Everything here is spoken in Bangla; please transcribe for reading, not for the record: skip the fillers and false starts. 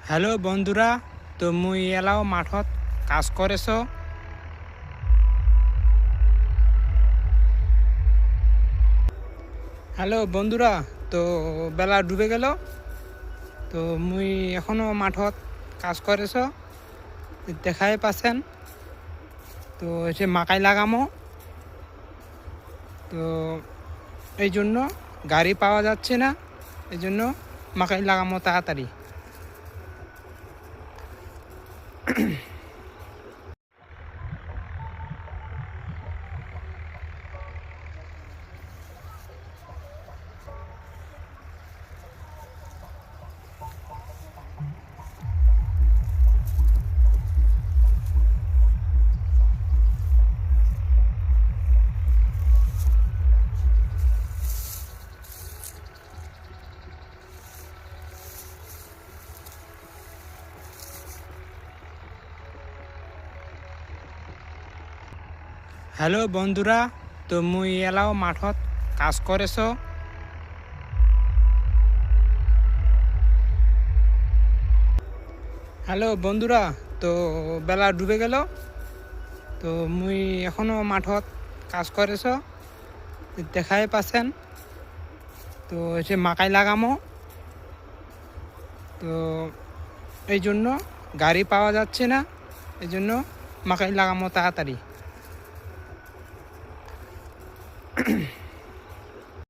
হ্যালো বন্ধুরা, তো মুই এলাও মাঠত কাজ করেছ। হ্যালো বন্ধুরা, তো বেলা ডুবে গেল। তো মুই এখনো মাঠত কাজ করেছ, দেখাই পাচ্ছেন। তো সে মাকাই লাগামো, তো এই জন্য গাড়ি পাওয়া যাচ্ছে না, এই জন্য মাকাই লাগামো তাড়াতাড়ি। হ্যালো বন্ধুরা, তো মুই এলাও মাঠত কাজ করেছ। হ্যালো বন্ধুরা, তো বেলা ডুবে গেল। তো মুই এখনো মাঠত কাজ করেছ, দেখাই পাচ্ছেন। তো সে মাকাই লাগামো, তো এই জন্য গাড়ি পাওয়া যাচ্ছে না, এই জন্য মাকাই লাগামো তাড়াতাড়ি।